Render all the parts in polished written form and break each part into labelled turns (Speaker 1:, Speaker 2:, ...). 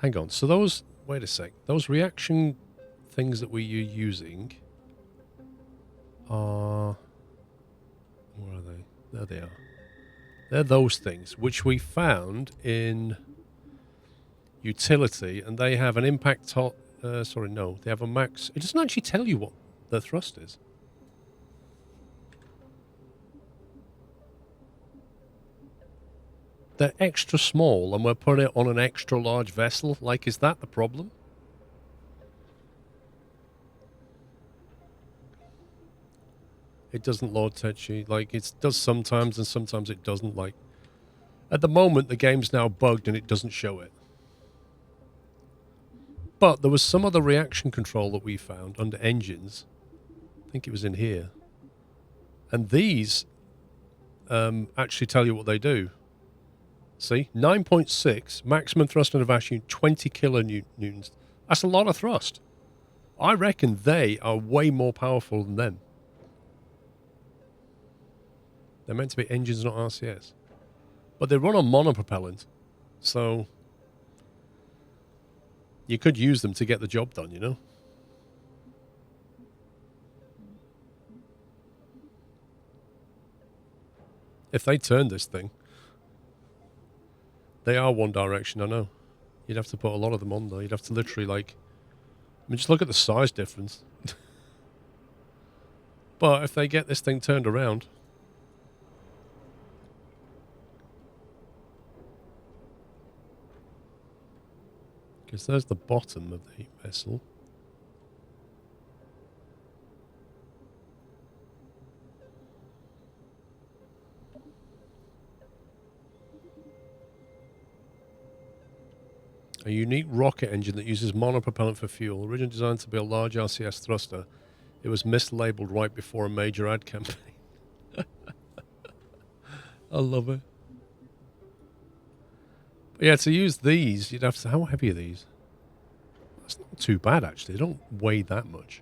Speaker 1: Hang on. So those... Wait a sec. Those reaction things that we are using are... Where are they? There they are. They're those things, which we found in utility, and they have an impact... sorry, no. They have a max... It doesn't actually tell you what the thrust is. They're extra small, and we're putting it on an extra large vessel. Like, is that the problem? It doesn't load Tetchy. Like, it does sometimes, and sometimes it doesn't. Like, at the moment, the game's now bugged, and it doesn't show it. But there was some other reaction control that we found under engines. I think it was in here. And these actually tell you what they do. See? 9.6, maximum thrust in a vacuum, 20 kilonewtons. That's a lot of thrust. I reckon they are way more powerful than them. They're meant to be engines, not RCS. But they run on monopropellant. So you could use them to get the job done, you know? If they turned this thing... They are one direction, I know. You'd have to put a lot of them on, though. You'd have to literally, like... I mean, just look at the size difference. But if they get this thing turned around... Because there's the bottom of the vessel. A unique rocket engine that uses monopropellant for fuel. Originally designed to be a large RCS thruster, it was mislabeled right before a major ad campaign. I love it. But yeah, to use these, you'd have to... How heavy are these? That's not too bad, actually. They don't weigh that much.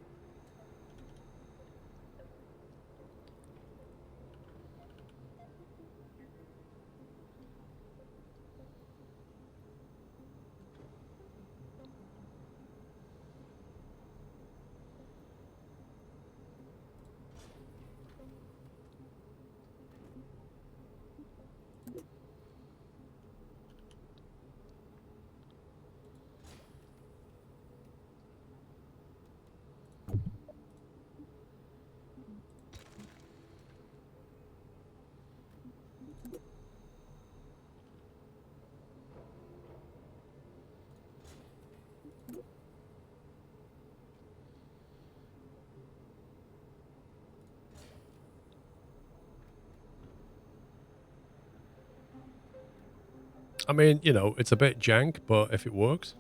Speaker 1: I mean, you know, it's a bit jank, but if it works...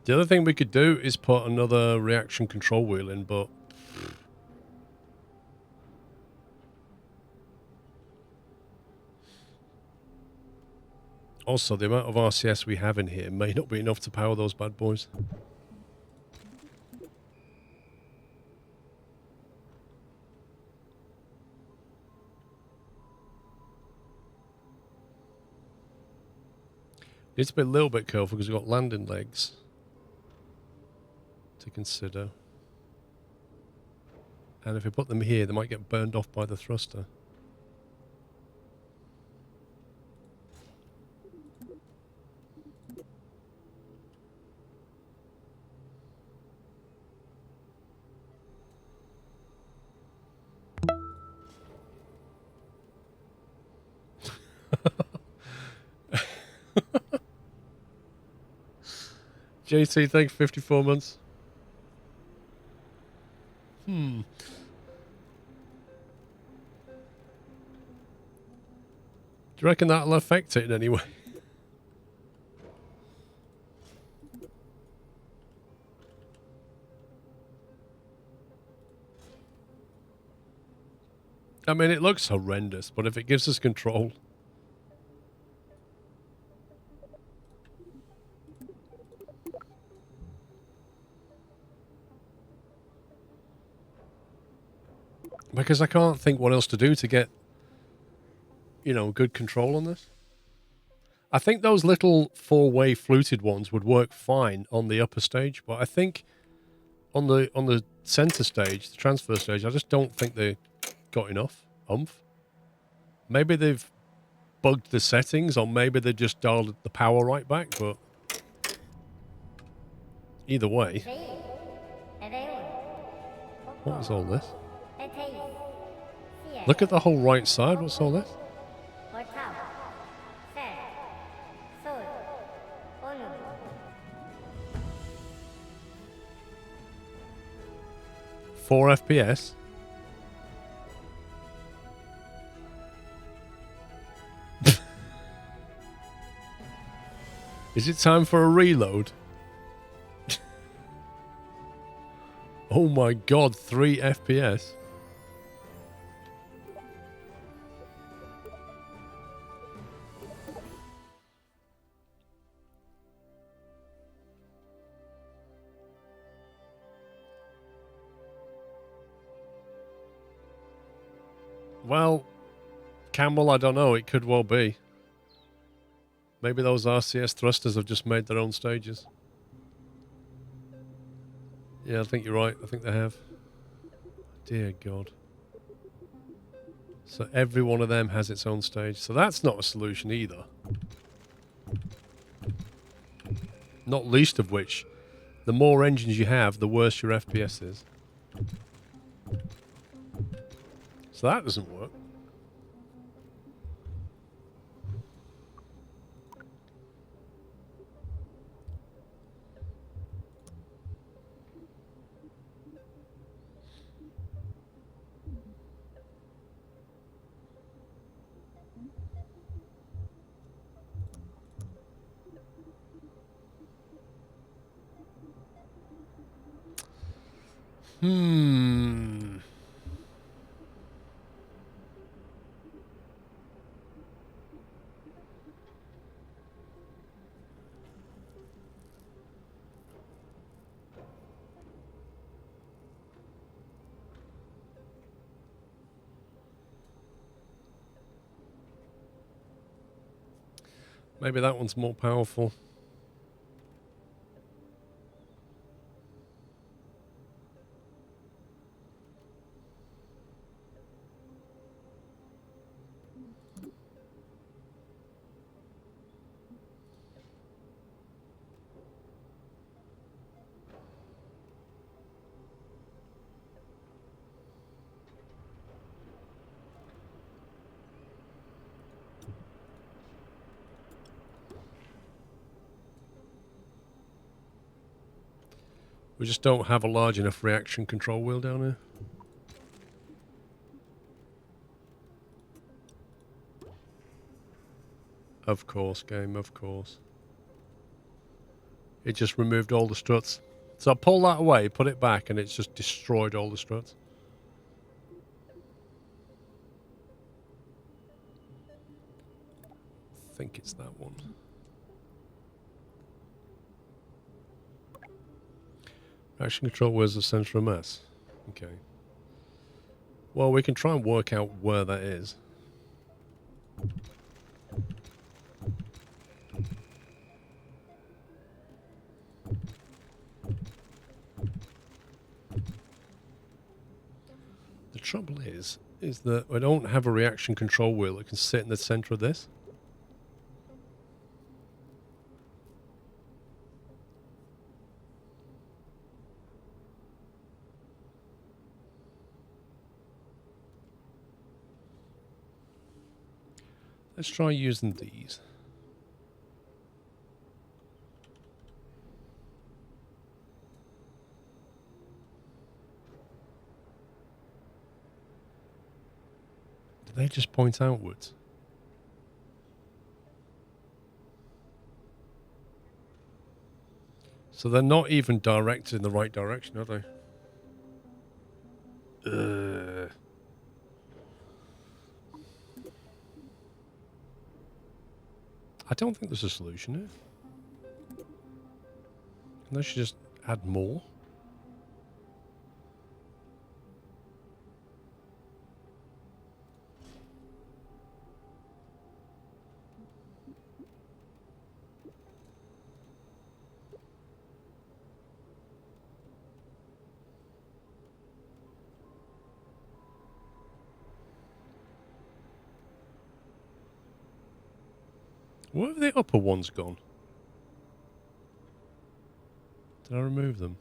Speaker 1: The other thing we could do is put another reaction control wheel in, but... Also, the amount of RCS we have in here may not be enough to power those bad boys. Needs to be a little bit careful because we've got landing legs to consider. And if we put them here, they might get burned off by the thruster. JT, thanks 54 months. Do you reckon that'll affect it in any way? I mean, it looks horrendous, but if it gives us control... Because I can't think what else to do to get, you know, good control on this. I think those little 4-way fluted ones would work fine on the upper stage, but I think on the center stage, the transfer stage, I just don't think they got enough oomph. Maybe they've bugged the settings, or maybe they just dialed the power right back, but either way. What is all this? Look at the whole right side. What's all this? 4 FPS. Is it time for a reload? Oh my god, 3 FPS. Well, Campbell, I don't know. It could well be. Maybe those RCS thrusters have just made their own stages. Yeah, I think you're right. I think they have. Dear God. So every one of them has its own stage. So that's not a solution either. Not least of which, the more engines you have, the worse your FPS is. So that doesn't work. Maybe that one's more powerful. We just don't have a large enough reaction control wheel down here. Of course, game, of course. It just removed all the struts. So I pull that away, put it back, and it's just destroyed all the struts. I think it's that one. Reaction control where's the center of mass? Okay. Well, we can try and work out where that is. The trouble is that I don't have a reaction control wheel that can sit in the center of this. Let's try using these. Do they just point outwards? So they're not even directed in the right direction, are they? I don't think there's a solution here. Unless you just add more. Where have the upper ones gone? Did I remove them?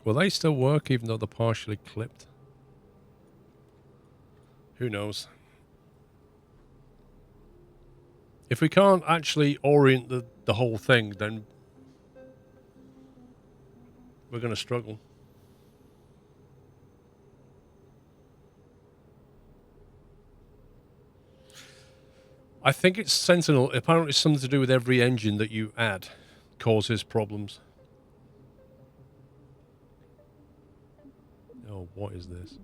Speaker 1: Will they still work even though they're partially clipped? Who knows? If we can't actually orient the whole thing, then we're going to struggle. I think it's Sentinel. Apparently it's something to do with every engine that you add causes problems. Oh, what is this?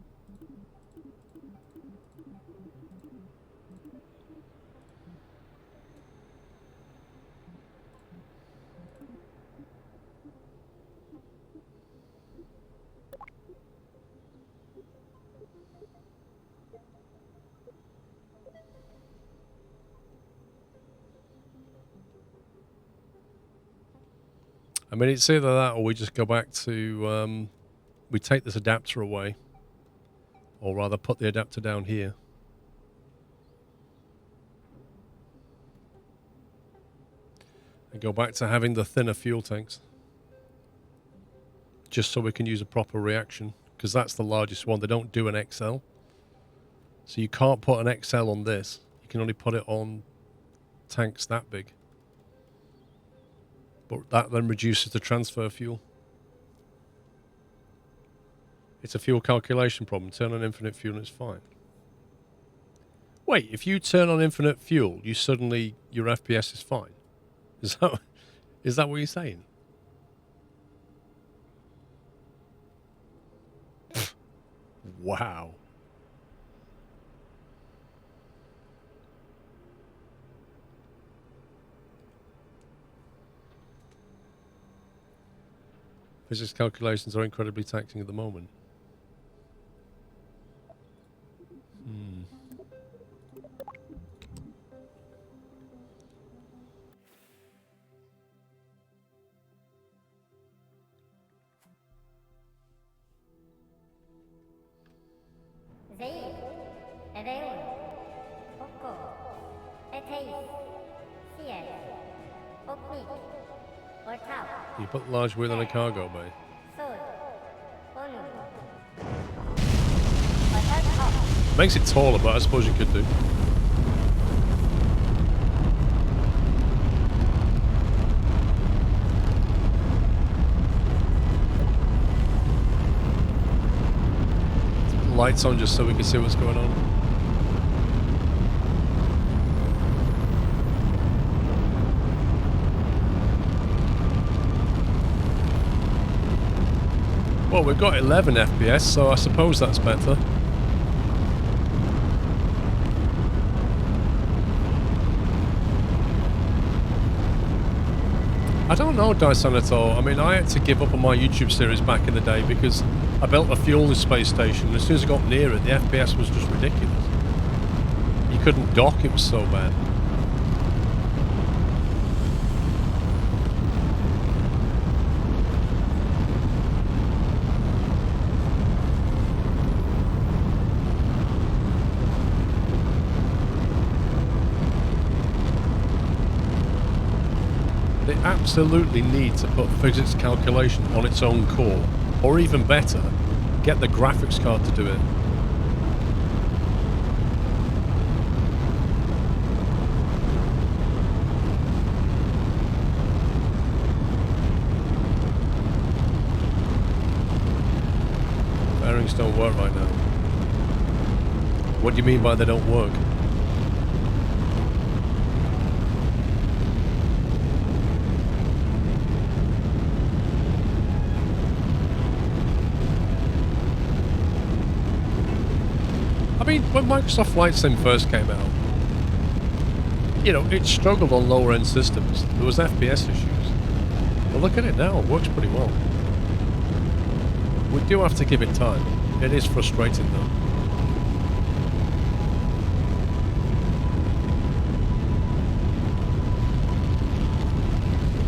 Speaker 1: I mean, it's either that or we just go back to, we take this adapter away, or rather put the adapter down here. And go back to having the thinner fuel tanks. Just so we can use a proper reaction, because that's the largest one. They don't do an XL. So you can't put an XL on this. You can only put it on tanks that big. But that then reduces the transfer fuel. It's a fuel calculation problem. Turn on infinite fuel and it's fine. Wait, if you turn on infinite fuel, you suddenly, your FPS is fine. Is that what you're saying? Wow. Physics calculations are incredibly taxing at the moment. You put large wheel in a cargo bay. Makes it taller, but I suppose you could do. Lights on just so we can see what's going on. Well, we've got 11 FPS, so I suppose that's better. I don't know, Dysanator. I mean, I had to give up on my YouTube series back in the day because I built a fuel space station, and as soon as I got near it, the FPS was just ridiculous. You couldn't dock, it was so bad. They absolutely need to put physics calculation on its own core, or even better, get the graphics card to do it. Bearings don't work right now. What do you mean by they don't work? I mean, when Microsoft Flight Sim first came out, you know, it struggled on lower end systems. There was FPS issues. But look at it now, it works pretty well. We do have to give it time. It is frustrating though.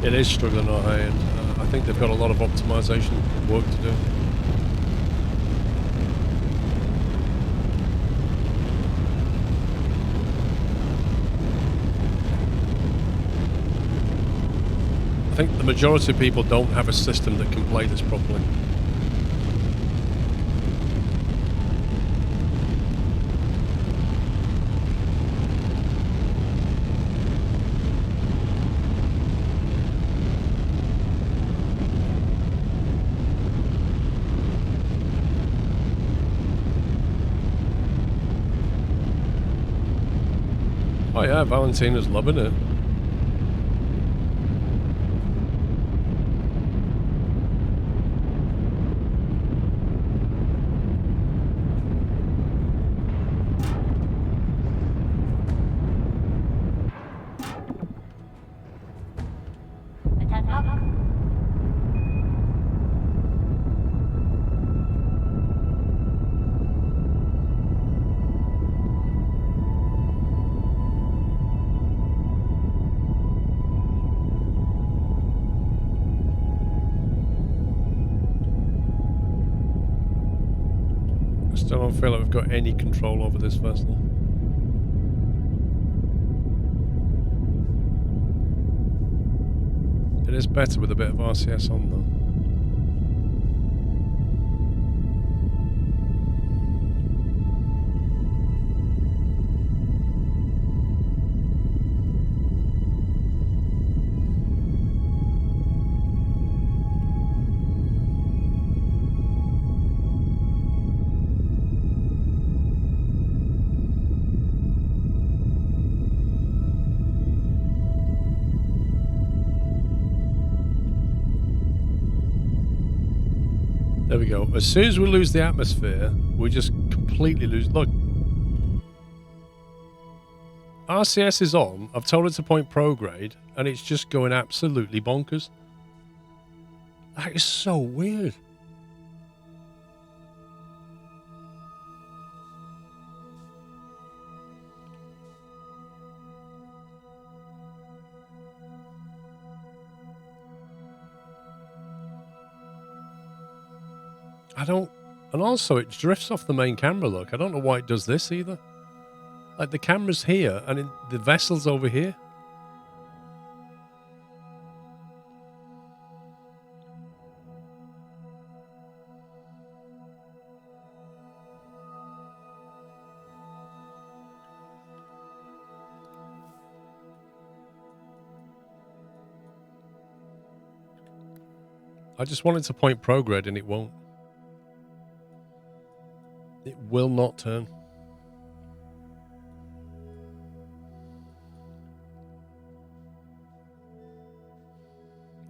Speaker 1: It is struggling on high end. I think they've got a lot of optimization work to do. I think the majority of people don't have a system that can play this properly. Oh yeah, Valentina's loving it. Still don't feel like we've got any control over this vessel. It is better with a bit of RCS on though. There we go. As soon as we lose the atmosphere, we just completely lose. Look. RCS is on. I've told it to point prograde, and it's just going absolutely bonkers. That is so weird. I don't... And also, it drifts off the main camera, look. I don't know why it does this either. Like, the camera's here, and the vessel's over here. I just wanted to point prograde, and it won't. It will not turn.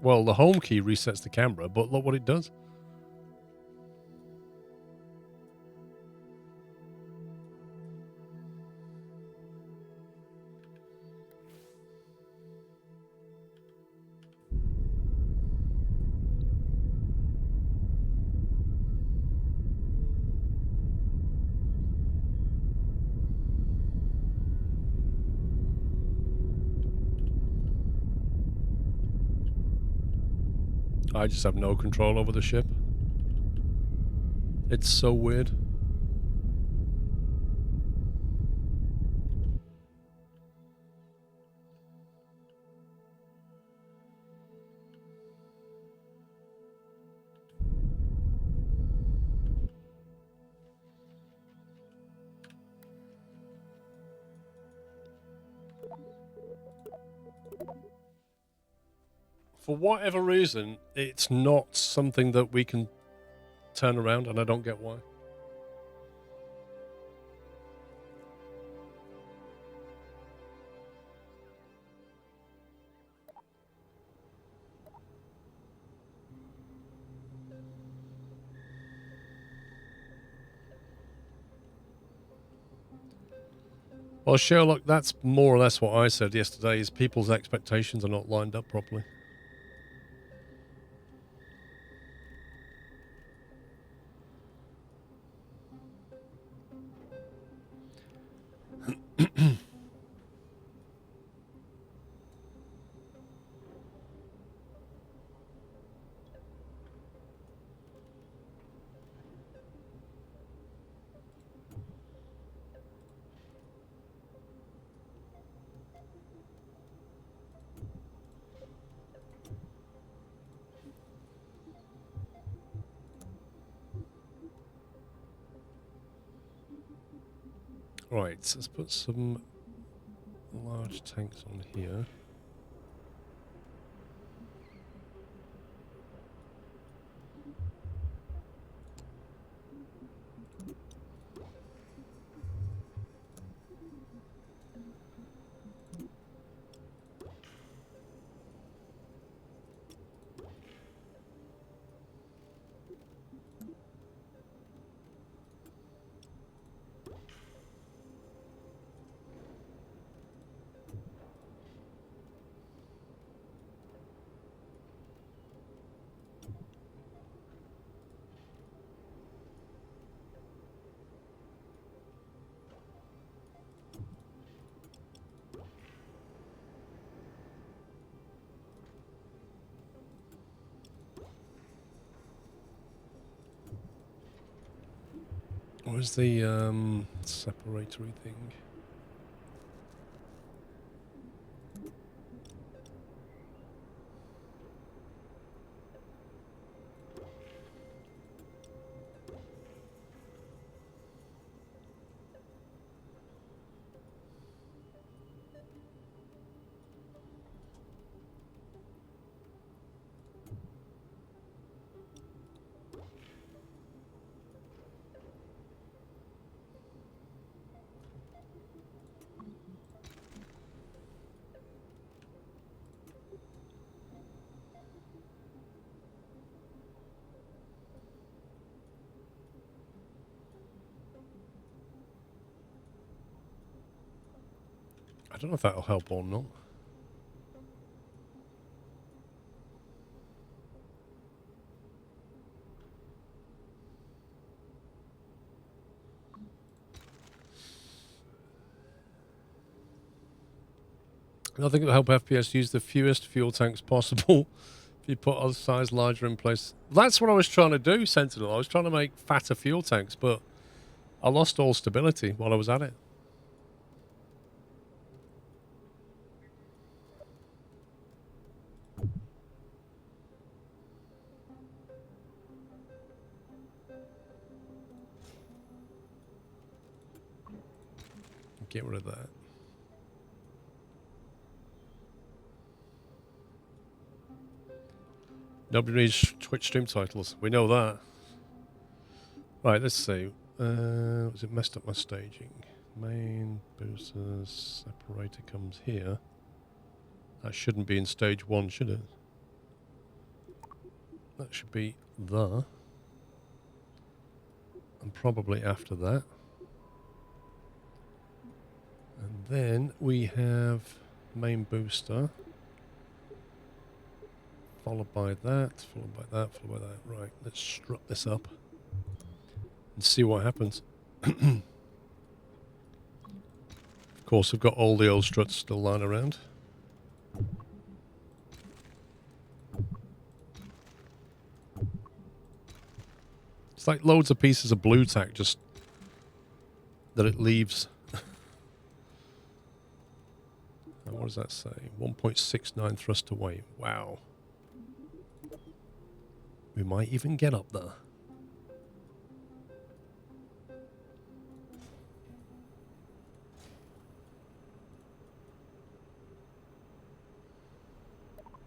Speaker 1: Well, the home key resets the camera, but look what it does. I just have no control over the ship. It's so weird. For whatever reason, it's not something that we can turn around, and I don't get why. Well, Sherlock, that's more or less what I said yesterday, is people's expectations are not lined up properly. Right, let's put some large tanks on here. Where's the separatory thing? I don't know if that'll help or not. I think it'll help FPS use the fewest fuel tanks possible. If you put other size larger in place. That's what I was trying to do, Sentinel. I was trying to make fatter fuel tanks, but I lost all stability while I was at it. Get rid of that. Nobody needs Twitch stream titles. We know that. Right, let's see. Was it messed up my staging? Main, boosters, separator comes here. That shouldn't be in stage 1, should it? That should be there. And probably after that. And then we have main booster. Followed by that, followed by that, followed by that. Right, let's strut this up. And see what happens. Of course, I've got all the old struts still lying around. It's like loads of pieces of blue tack just that it leaves. What does that say? 1.69 thrust to weight. Wow. We might even get up there.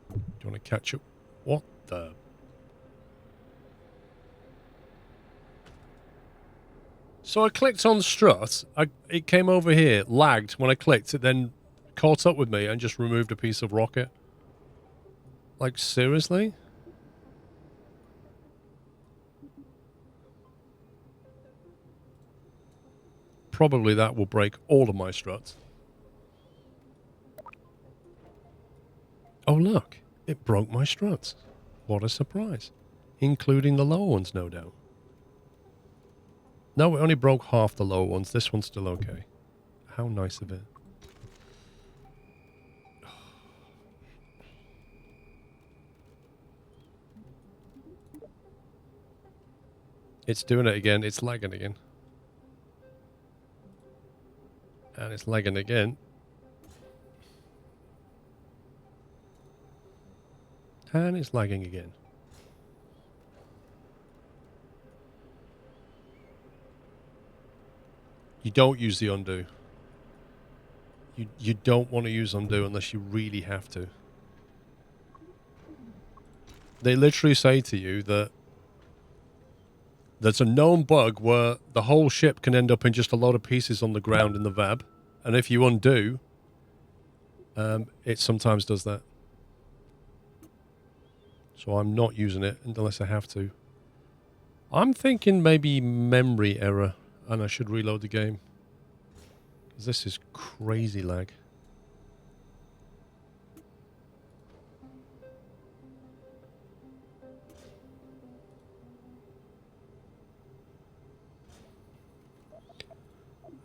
Speaker 1: Do you want to catch up? What the? So I clicked on strut. It came over here, lagged when I clicked. It then caught up with me and just removed a piece of rocket. Like, seriously? Probably that will break all of my struts. Oh, look. It broke my struts. What a surprise. Including the lower ones, no doubt. No, it only broke half the lower ones. This one's still okay. How nice of it. It's doing it again. It's lagging again. And it's lagging again. And it's lagging again. You don't use the undo. You don't want to use undo unless you really have to. They literally say to you that there's a known bug where the whole ship can end up in just a lot of pieces on the ground in the VAB. And if you undo, it sometimes does that. So I'm not using it unless I have to. I'm thinking maybe memory error and I should reload the game. Because this is crazy lag.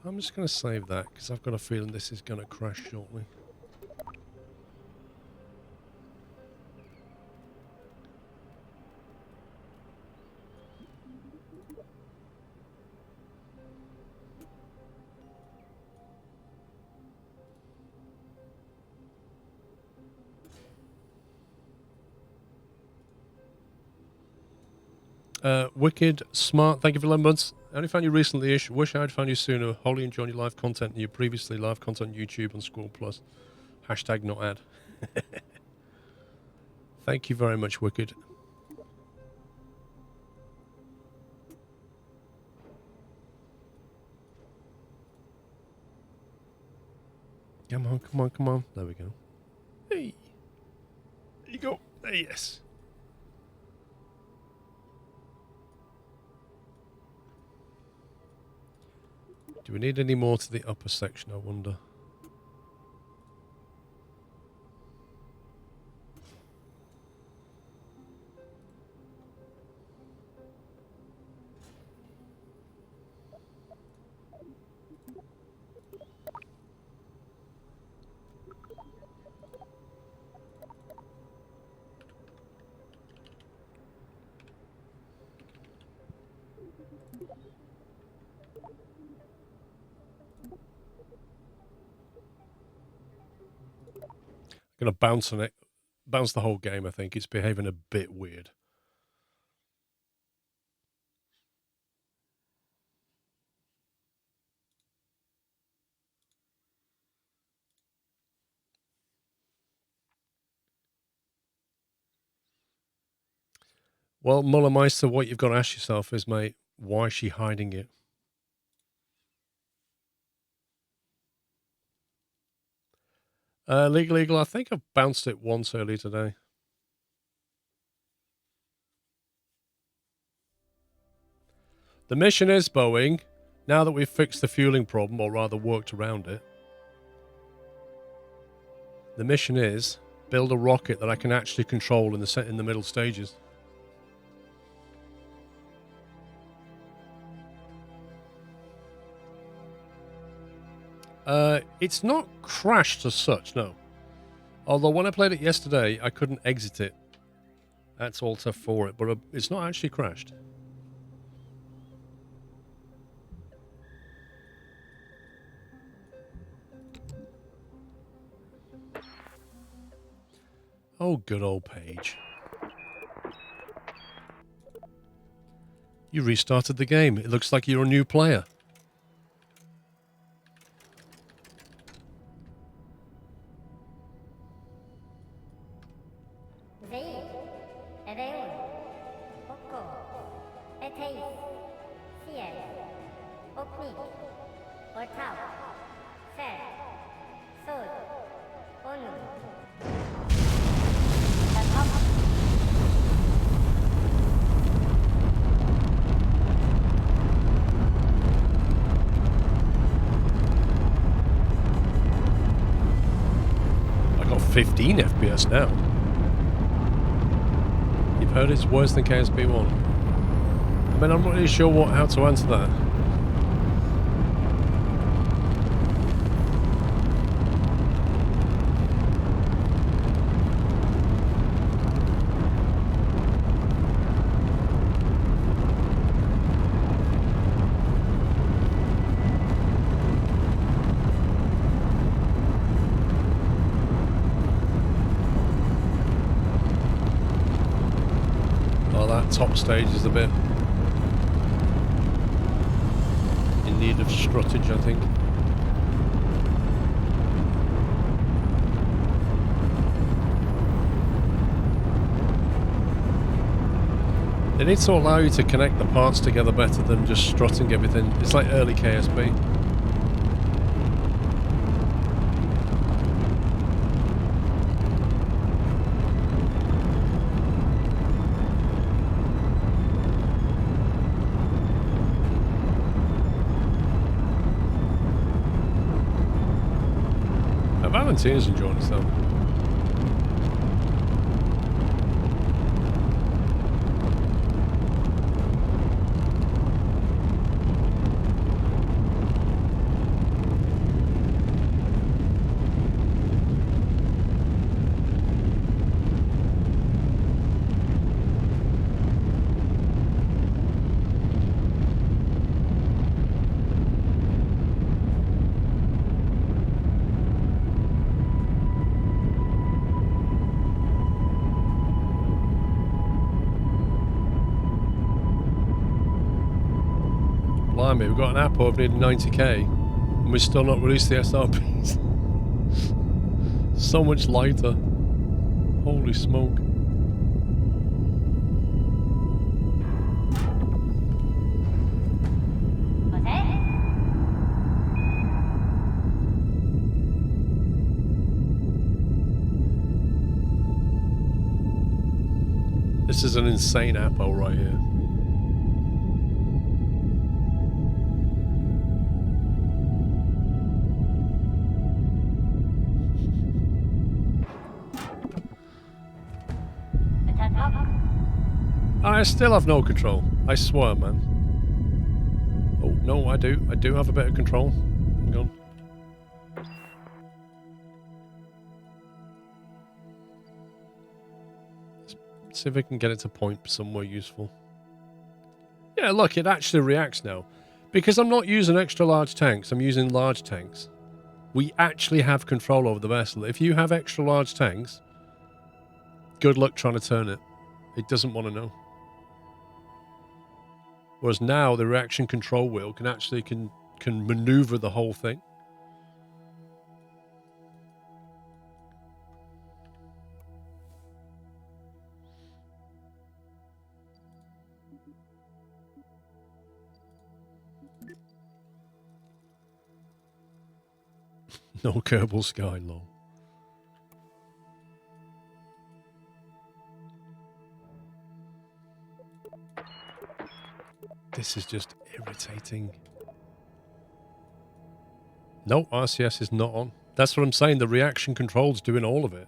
Speaker 1: I'm just going to save that because I've got a feeling this is going to crash shortly. Wicked, Smart, thank you for 11 months. I only found you recently-ish. Wish I'd found you sooner. Wholly enjoying your live content and your previously live content on YouTube on SquirrelPlus. Hashtag not ad. Thank you very much, Wicked. Come on, come on, come on. There we go. Hey. There you go. There, yes. Do we need any more to the upper section, I wonder? Gonna bounce on it, bounce the whole game. I think it's behaving a bit weird. Well, Mullermeister, what you've got to ask yourself is, mate, why is she hiding it? Legal, I think I've bounced it once earlier today. The mission is, Boeing, now that we've fixed the fueling problem, or rather worked around it, the mission is build a rocket that I can actually control in the middle stages. It's not crashed as such, no. Although when I played it yesterday, I couldn't exit it. That's Alt F4 it, but it's not actually crashed. Oh, good old Paige. You restarted the game. It looks like you're a new player. I got 15 FPS now. You've heard it's worse than KSP1. I mean, I'm not really sure how to answer that. Top stage is a bit need of struttage, I think. They need to allow you to connect the parts together better than just strutting everything. It's like early KSP. Valentina's enjoying herself. Blimey, we've got an app over nearly 90k and we've still not released the SRPs. So much lighter. Holy smoke. This is an insane appo right here. I still have no control. I swear, man. Oh, no, I do. I do have a bit of control. Hang on. Let's see if I can get it to point somewhere useful. Yeah, look, it actually reacts now. Because I'm not using extra large tanks, I'm using large tanks. We actually have control over the vessel. If you have extra large tanks, good luck trying to turn it. It doesn't want to know. Whereas now the reaction control wheel can actually can maneuver the whole thing. No Kerbal Sky, lol. This is just irritating. No, RCS is not on. That's what I'm saying. The reaction control's doing all of it.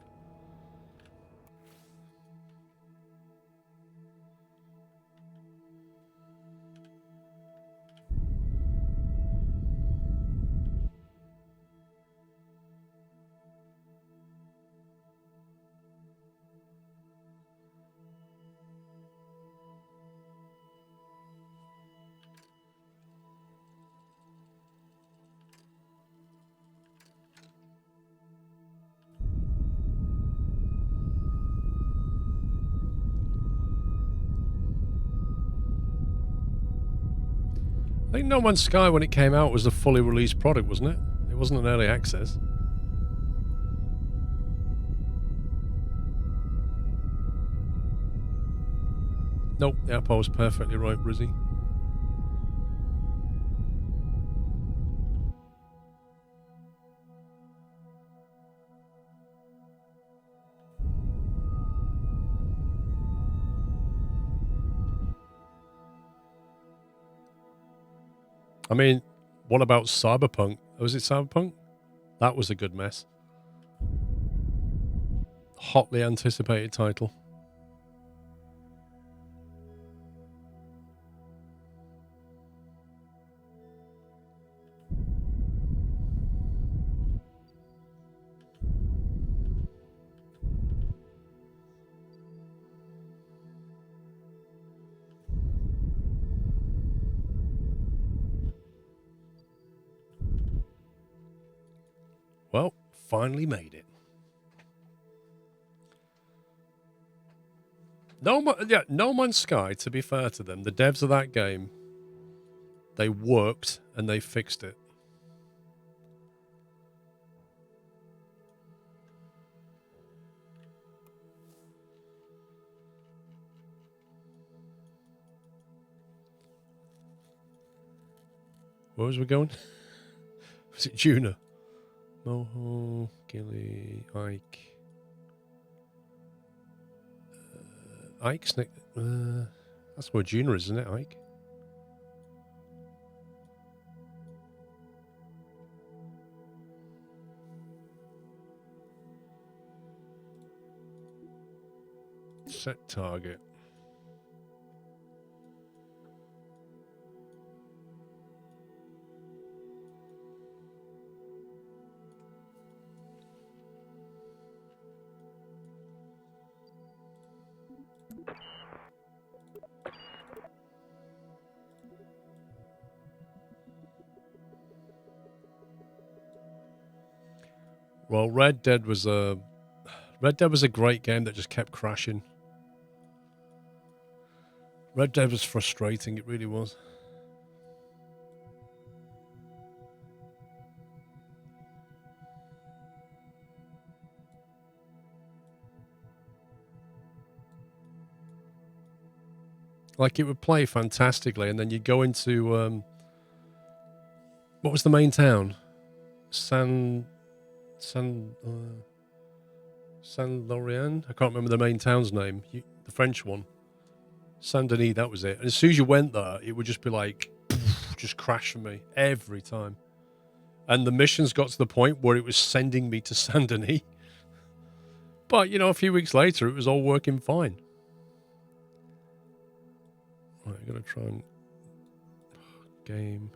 Speaker 1: I think No Man's Sky, when it came out, was a fully released product, wasn't it? It wasn't an early access. Nope, the Apple was perfectly right, Brizzy. I mean, what about Cyberpunk? Was it Cyberpunk? That was a good mess. Hotly anticipated title. Well, finally made it. No Man's Sky, to be fair to them, the devs of that game They worked and they fixed it. Where was we going? Was it Juna? Moho, Gilly, Ike. Ike's next. That's where Juna is, isn't it, Ike? Set target. Well, Red Dead was a great game that just kept crashing. Red Dead was frustrating, it really was. Like, it would play fantastically, and then you'd go into what was the main town? San Lorient? I can't remember the main town's name. The French one. Saint Denis, that was it. And as soon as you went there, it would just be like, just crash for me every time. And the missions got to the point where it was sending me to Saint Denis. But, you know, a few weeks later, it was all working fine. Right, I'm going to try and... Game.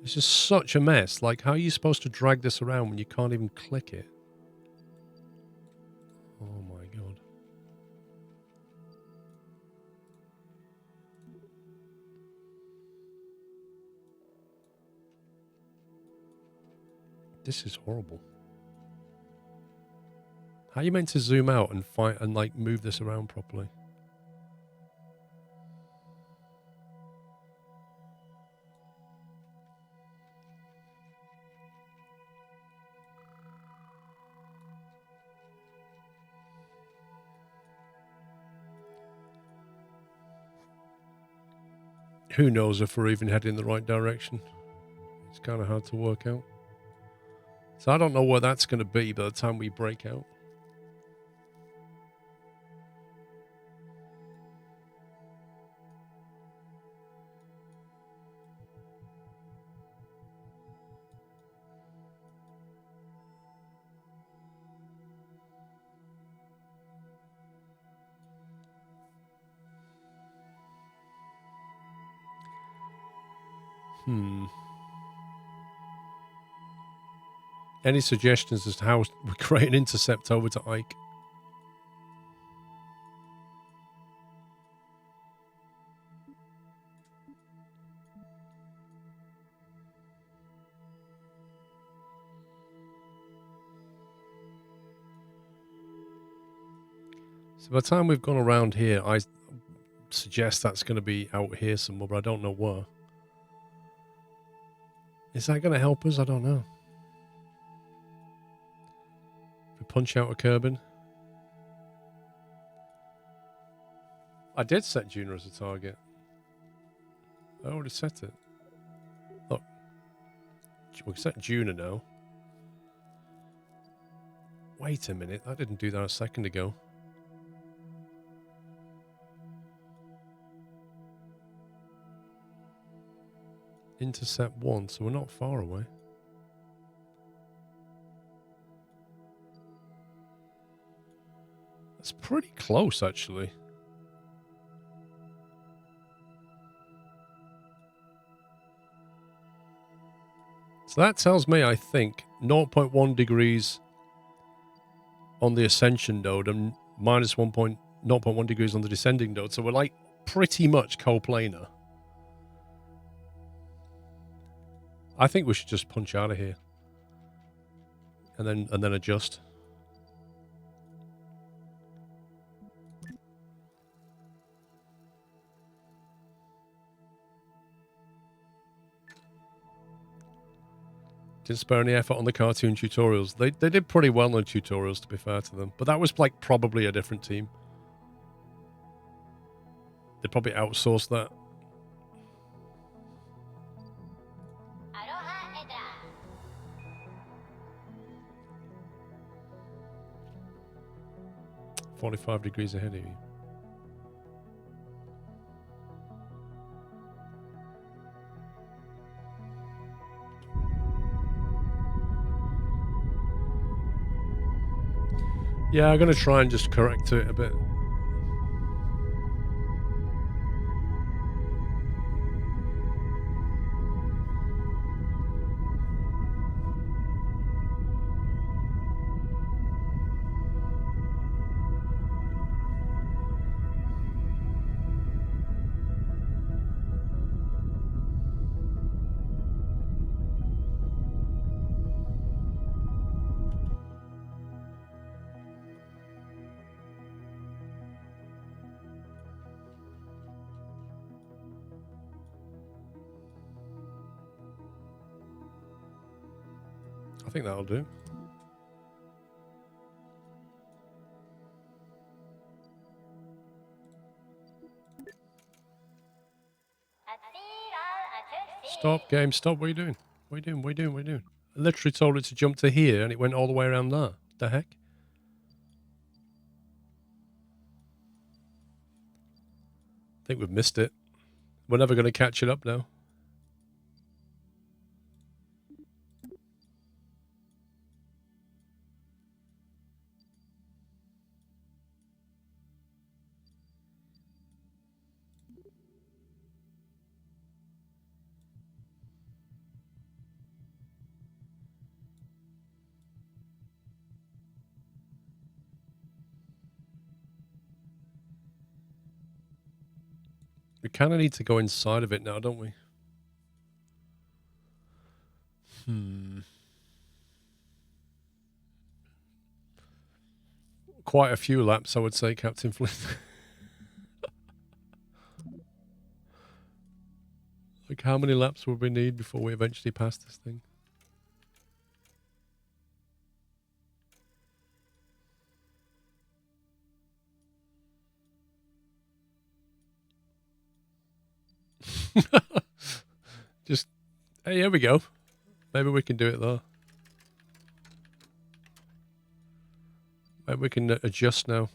Speaker 1: This is such a mess. Like, how are you supposed to drag this around when you can't even click it? Oh my god. This is horrible. How are you meant to zoom out and fight and like move this around properly? Who knows if we're even heading in the right direction? It's kind of hard to work out. So I don't know where that's going to be by the time we break out. Any suggestions as to how we create an intercept over to Ike? So by the time we've gone around here, I suggest that's going to be out here somewhere, but I don't know where. Is that going to help us? I don't know. If we punch out a Kerbal. I did set Juna as a target. I already set it. Look. We set Juna now. Wait a minute. I didn't do that a second ago. Intercept 1, so we're not far away. That's pretty close, actually. So that tells me, I think, 0.1 degrees on the ascension node and minus 0.1 degrees on the descending node. So we're like pretty much coplanar. I think we should just punch out of here and then adjust. Didn't spare any effort on the cartoon tutorials. They did pretty well on tutorials, to be fair to them. But that was like probably a different team. They probably outsourced that. "45 degrees ahead of you." Yeah, I'm going to try and just correct it a bit. I think that'll do. Stop, game, stop. What are you doing? What are you doing? What are you doing? What are you doing? I literally told it to jump to here and it went all the way around there. What the heck? I think we've missed it. We're never going to catch it up now. We kind of need to go inside of it now, don't we? Quite a few laps, I would say, Captain Flint. Like, how many laps would we need before we eventually pass this thing? Just, hey, here we go. Maybe we can do it though. Maybe we can adjust now.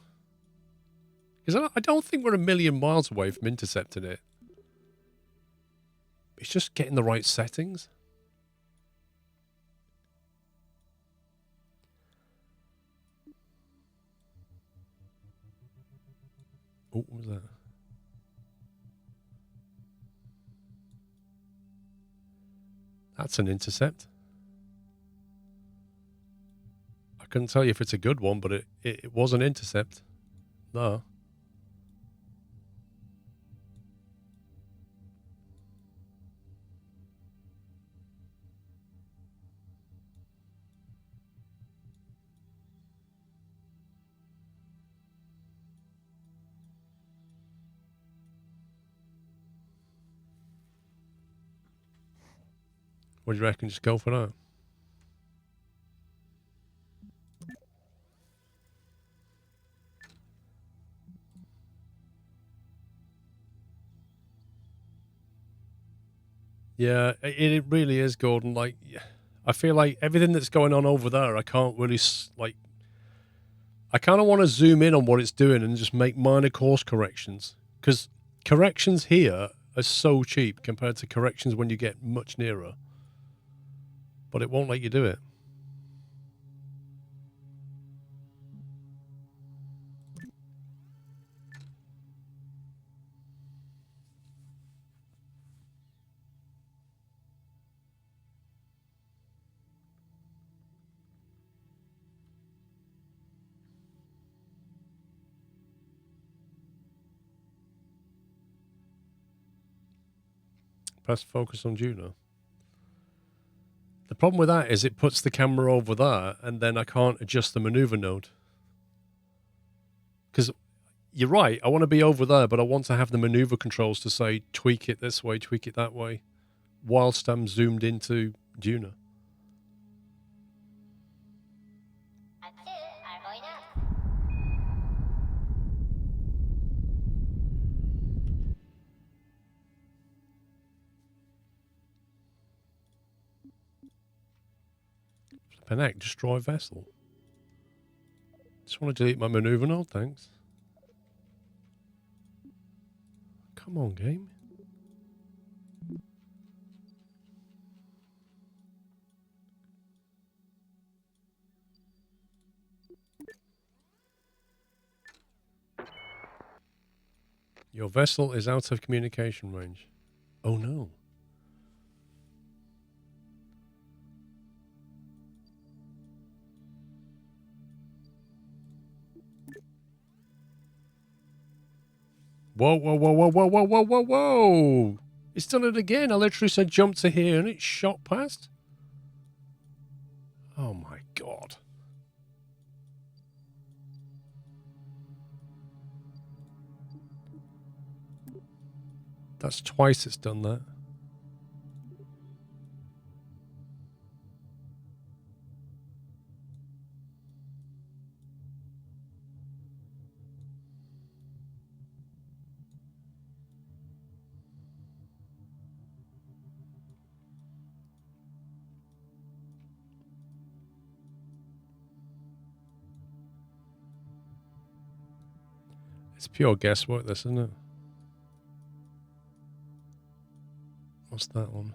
Speaker 1: Because I don't think we're a million miles away from intercepting it. It's just getting the right settings. Oh, what was that? That's an intercept. I couldn't tell you if it's a good one, but it was an intercept. No. What do you reckon? Just go for that? Yeah, it really is, Gordon. Like, I feel like everything that's going on over there, I can't really, like, I kind of want to zoom in on what it's doing and just make minor course corrections. Because corrections here are so cheap compared to corrections when you get much nearer. But it won't let you do it. Press focus on Juno. The problem with that is it puts the camera over there and then I can't adjust the maneuver node. Because you're right, I want to be over there, but I want to have the maneuver controls to say tweak it this way, tweak it that way, whilst I'm zoomed into Juno. Flippin' heck, destroy vessel. Just want to delete my maneuver node, thanks. Come on, game. Your vessel is out of communication range. Oh no. Whoa, whoa, whoa, whoa, whoa, whoa, whoa, whoa, whoa! It's done it again. I literally said jump to here and it shot past. Oh my god. That's twice it's done that. It's pure guesswork, this, isn't it? What's that one?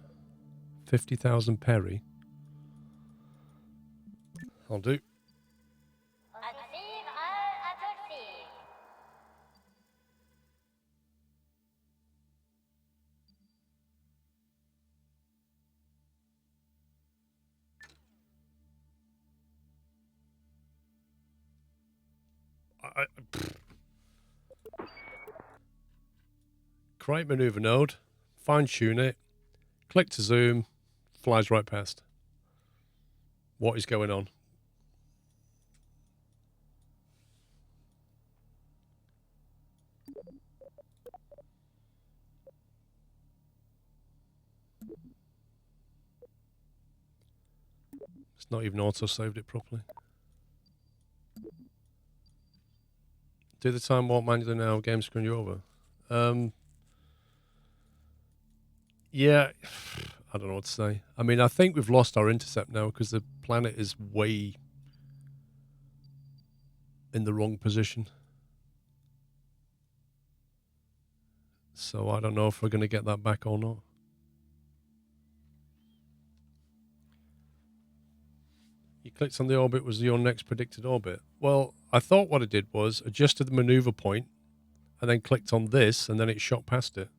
Speaker 1: 50,000 Perry. I'll do. Create maneuver node, fine tune it, click to zoom, flies right past. What is going on? It's not even auto-saved it properly. Do the time warp manually now, game screwing you over. Yeah, I don't know what to say. I mean, I think we've lost our intercept now because the planet is way in the wrong position. So I don't know if we're going to get that back or not. You clicked on the orbit was your next predicted orbit. Well, I thought what it did was adjusted the maneuver point and then clicked on this and then it shot past it.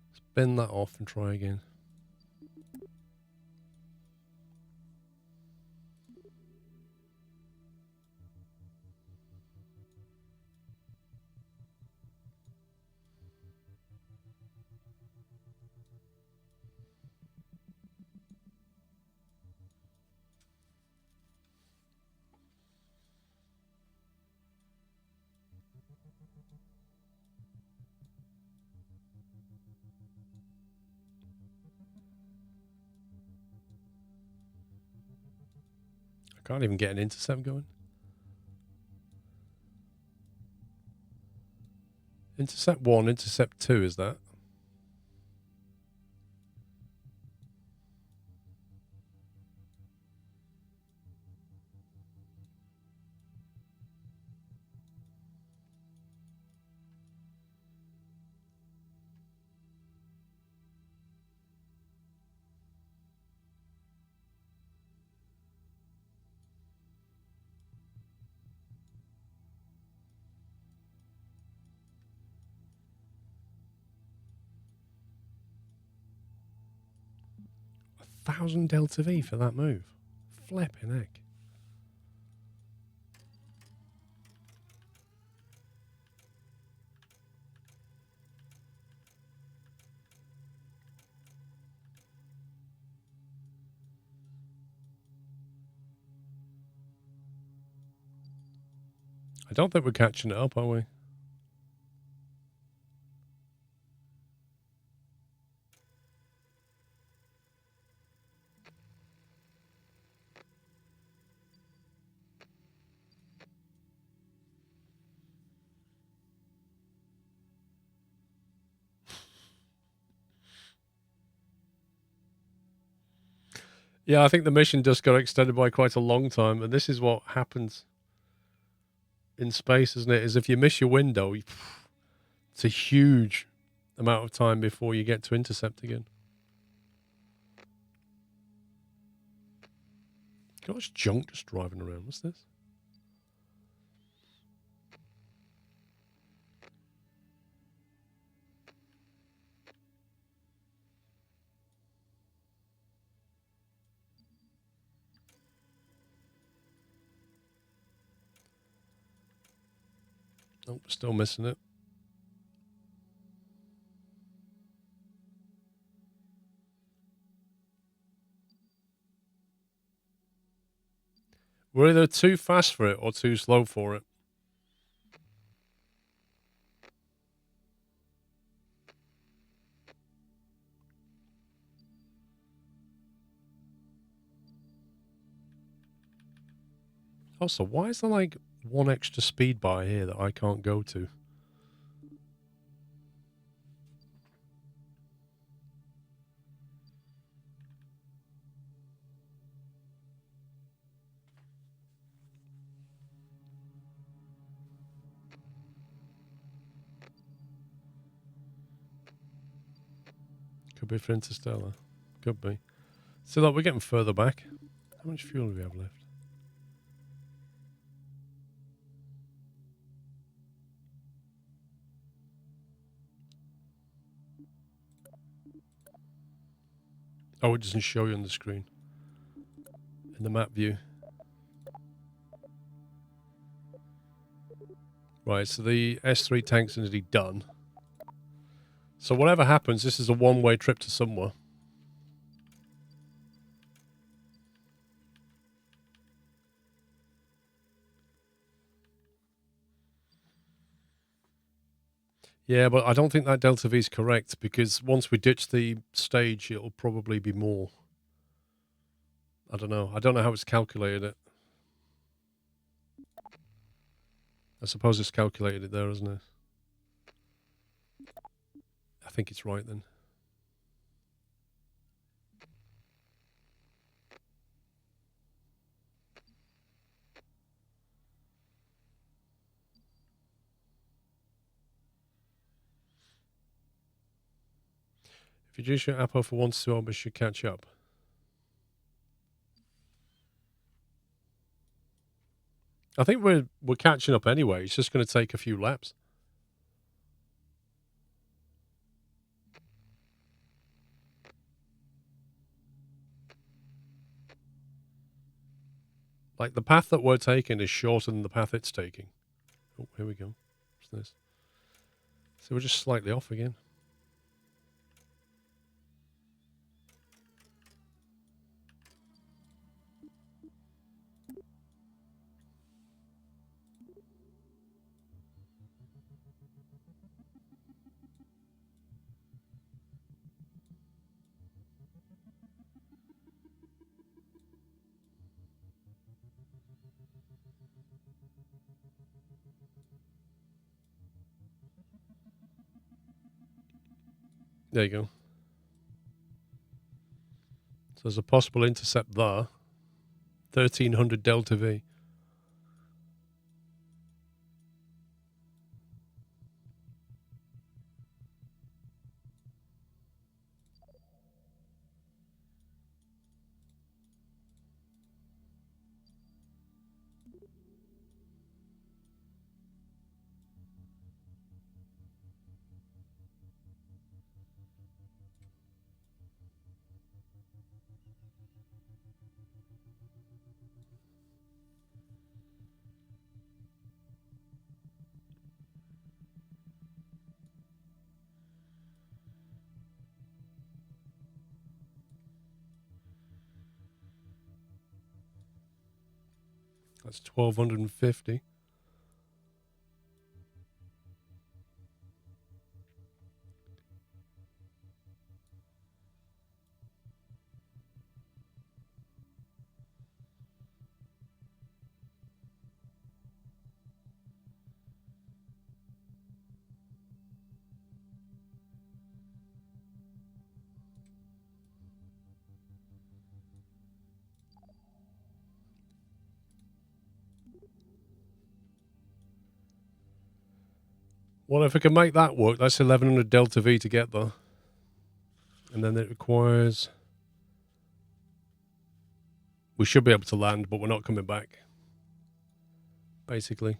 Speaker 1: Let's bend that off and try again. I can't even get an intercept going. Intercept 1, intercept 2 is that? 1,000 delta V for that move. Flipping heck. I don't think we're catching it up, are we? Yeah, I think the mission just got extended by quite a long time, and this is what happens in space, isn't it? Is if you miss your window, it's a huge amount of time before you get to intercept again. Look at much junk just driving around. What's this? Nope, still missing it. We're either too fast for it or too slow for it. Also, why is there like one extra speed bar here that I can't go to? Could be for Interstellar. Could be. So look, we're getting further back. How much fuel do we have left? Oh, it doesn't show you on the screen. In the map view. Right, so the S3 tank's nearly done. So whatever happens, this is a one-way trip to somewhere. Yeah, but I don't think that delta V is correct, because once we ditch the stage, it'll probably be more. I don't know. I don't know how it's calculated it. I suppose it's calculated it there, isn't it? I think it's right then. If you reduce your APO for 1 to 2 orbits, should catch up. I think we're catching up anyway. It's just going to take a few laps. Like, the path that we're taking is shorter than the path it's taking. Oh, here we go. What's this? So we're just slightly off again. There you go. So there's a possible intercept there. 1300 delta V. That's 1250. Well, if I can make that work, that's 1100 delta V to get there. And then it requires... We should be able to land, but we're not coming back. Basically.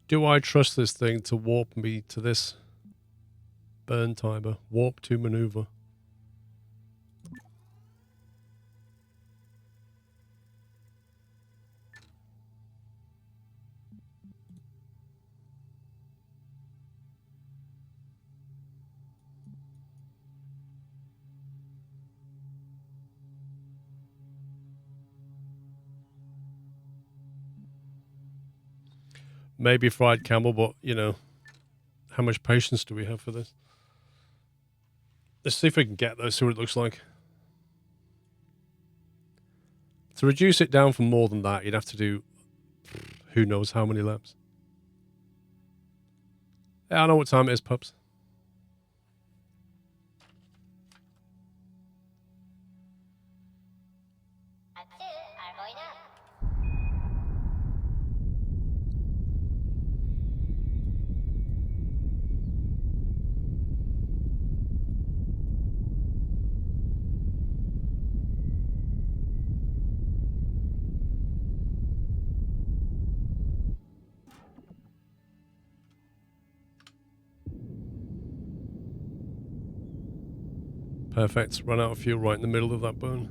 Speaker 1: Do I trust this thing to warp me to this burn timer? Warp to maneuver. Maybe fried camel, but, you know, how much patience do we have for this? Let's see if we can get those, see what it looks like. To reduce it down for more than that, you'd have to do who knows how many laps. Yeah, I know what time it is, pups. Perfect. Run out of fuel right in the middle of that burn.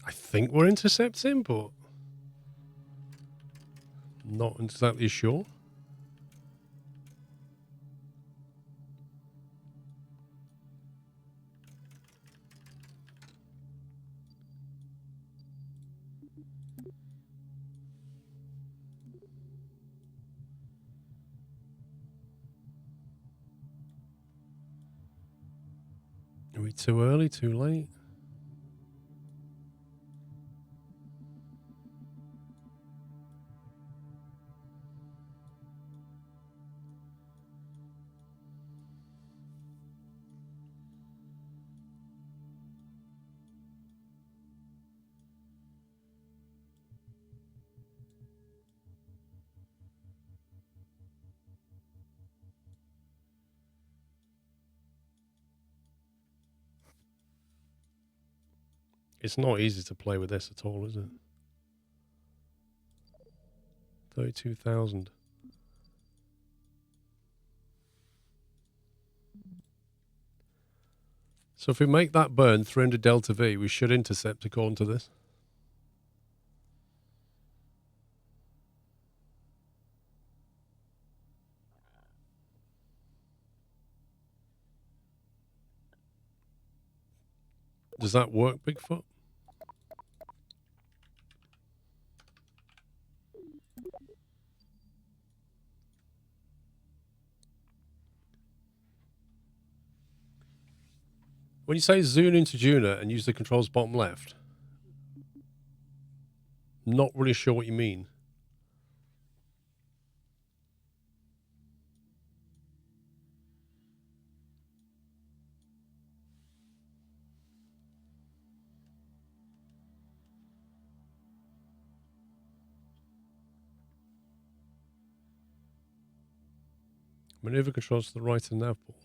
Speaker 1: I think we're intercepting, but not exactly sure. Are we too early, too late? It's not easy to play with this at all, is it? 32,000. So if we make that burn 300 delta V, we should intercept according to this. Does that work, Bigfoot? When you say zoom into Juno and use the controls bottom left, not really sure what you mean. Maneuver controls to the right and nav ball.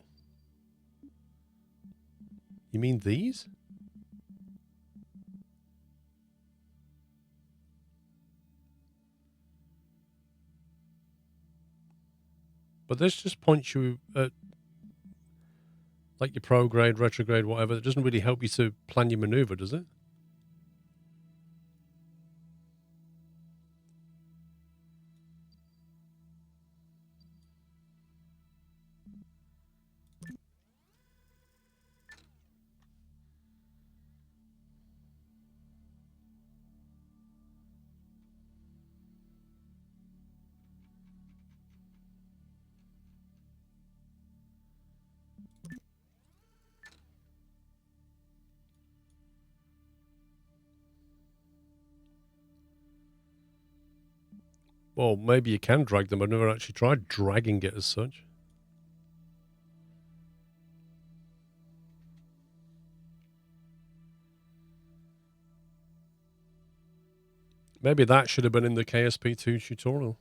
Speaker 1: You mean these? But this just points you at like your prograde, retrograde, whatever. It doesn't really help you to plan your maneuver, does it? Well, maybe you can drag them. I've never actually tried dragging it as such. Maybe that should have been in the KSP2 tutorial.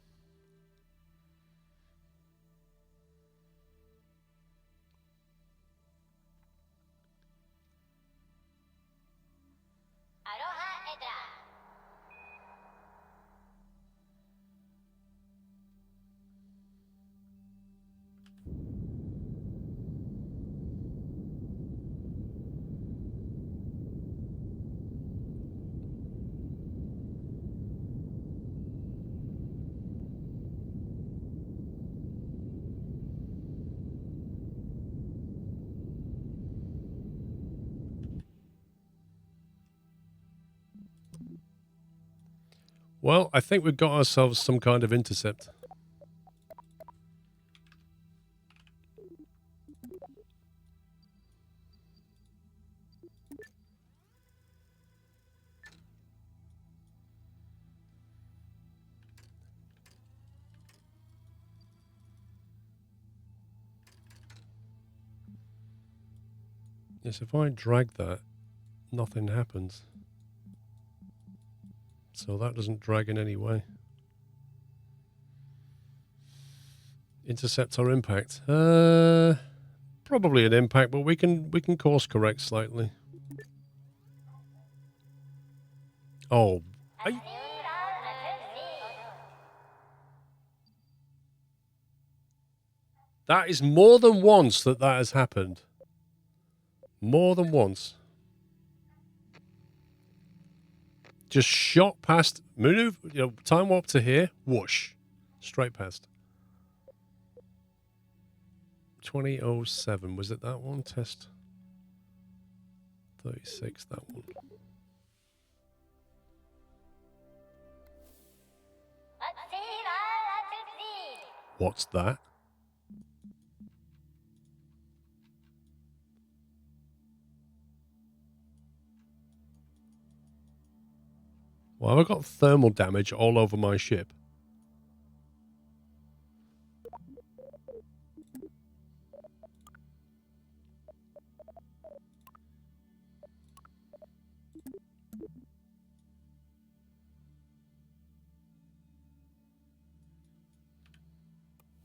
Speaker 1: Well, I think we've got ourselves some kind of intercept. Yes, if I drag that, nothing happens. So that doesn't drag in any way. Intercept or impact? Probably an impact, but we can course correct slightly. Oh, that is more than once that has happened. More than once. Just shot past, move, time warp to here, whoosh, straight past. 2007, was it that one? Test 36, that one. What's that? Well, have I got thermal damage all over my ship?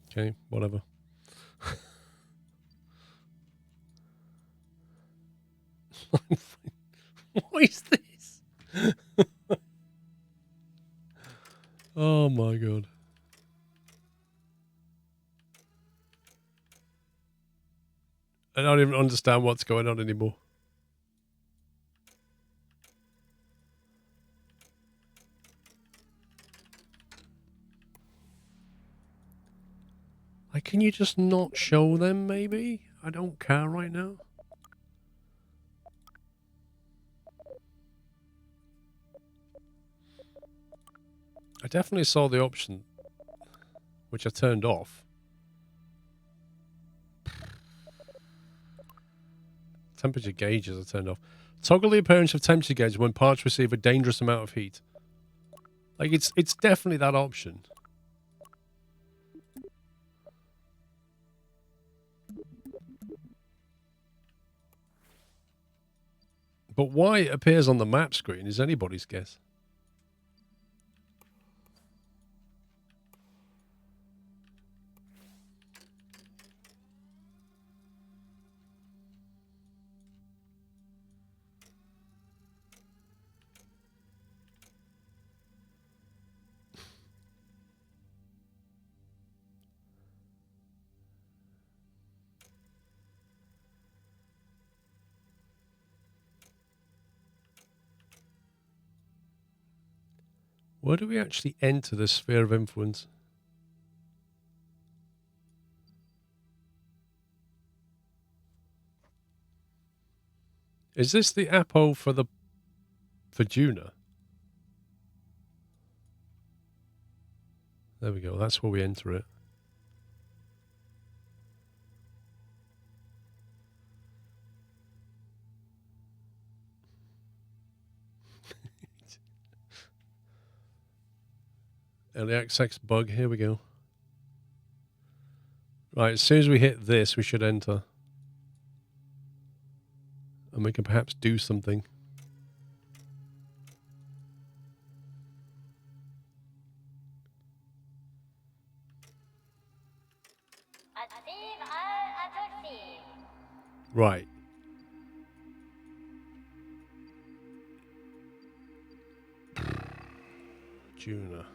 Speaker 1: Okay, whatever. What is this? Oh my god. I don't even understand what's going on anymore. Like, can you just not show them, maybe? I don't care right now. I definitely saw the option, which I turned off. Temperature gauges are turned off. Toggle the appearance of temperature gauge when parts receive a dangerous amount of heat. Like, it's definitely that option. But why it appears on the map screen is anybody's guess. Where do we actually enter the sphere of influence? Is this the Apo for Juna? There we go. That's where we enter it. LXX bug. Here we go. Right. As soon as we hit this, we should enter. And we can perhaps do something. Right. Juna.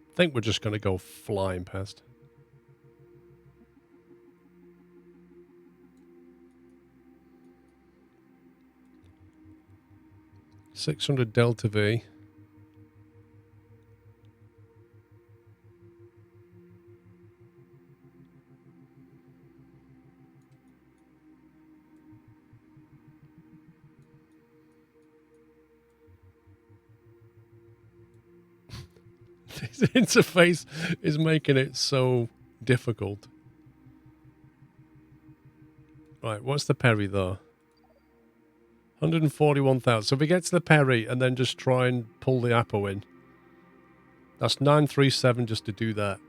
Speaker 1: I think we're just going to go flying past. $600 delta V. This interface is making it so difficult. Right, what's the parry though? 141,000. So if we get to the parry and then just try and pull the Apo in, that's 937 just to do that.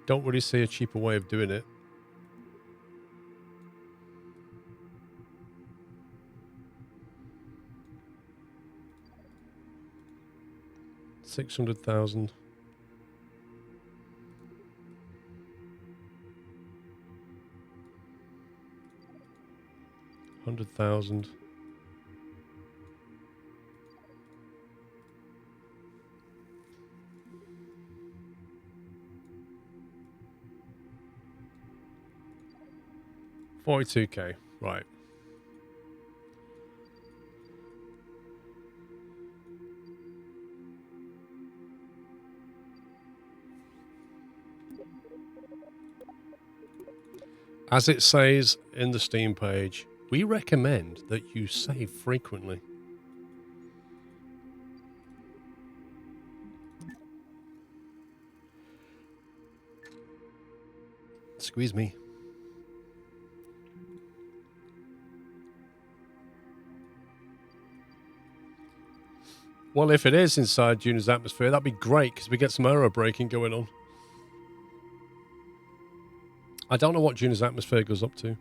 Speaker 1: Don't really see a cheaper way of doing it. $600,000. $100,000. $42K. Right. As it says in the Steam page, we recommend that you save frequently. Squeeze me. Well, if it is inside Juna's atmosphere, that'd be great because we get some aero braking going on. I don't know what Juna's atmosphere goes up to.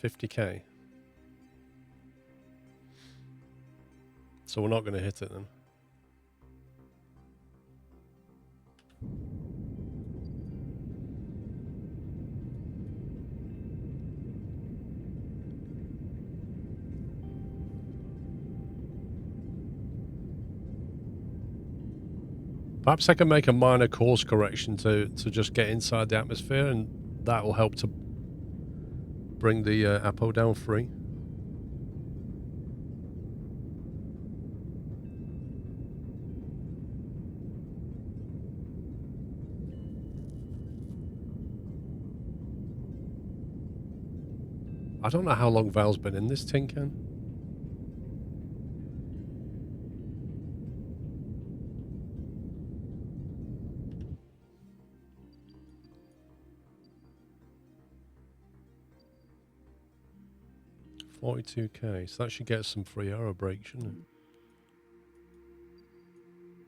Speaker 1: $50K. So we're not going to hit it then. Perhaps I can make a minor course correction to just get inside the atmosphere, and that will help to bring the Apo down free. I don't know how long Val's been in this tin can. $42K, so that should get us some free aero brake, shouldn't it?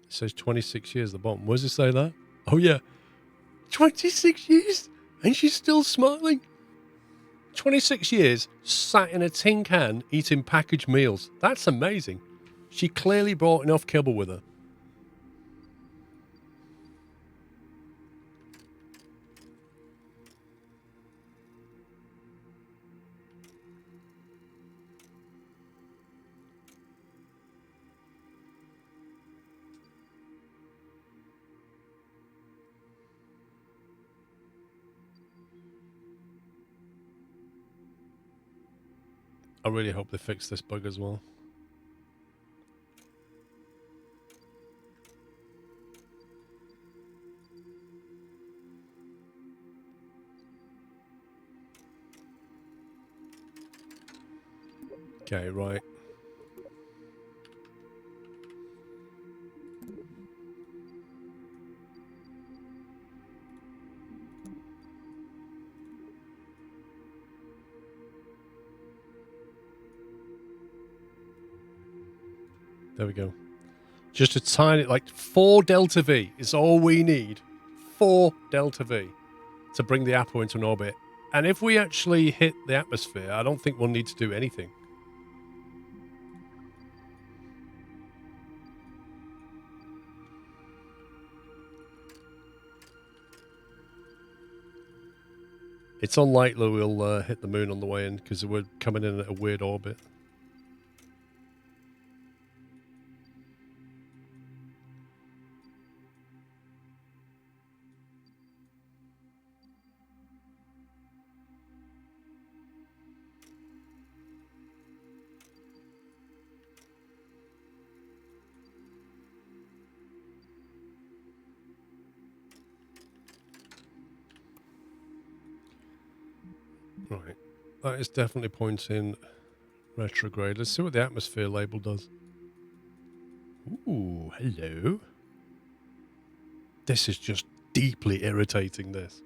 Speaker 1: It says 26 years at the bottom. Where does it say that? Oh yeah, 26 years, and she's still smiling. 26 years sat in a tin can eating packaged meals. That's amazing. She clearly brought enough Kerbal with her. I really hope they fix this bug as well. Okay, right. There we go. Just a tiny, like 4 delta V is all we need. 4 delta V to bring the Apo into an orbit. And if we actually hit the atmosphere, I don't think we'll need to do anything. It's unlikely we'll hit the moon on the way in because we're coming in at a weird orbit. Right. That is definitely pointing retrograde. Let's see what the atmosphere label does. Ooh, hello. This is just deeply irritating, this.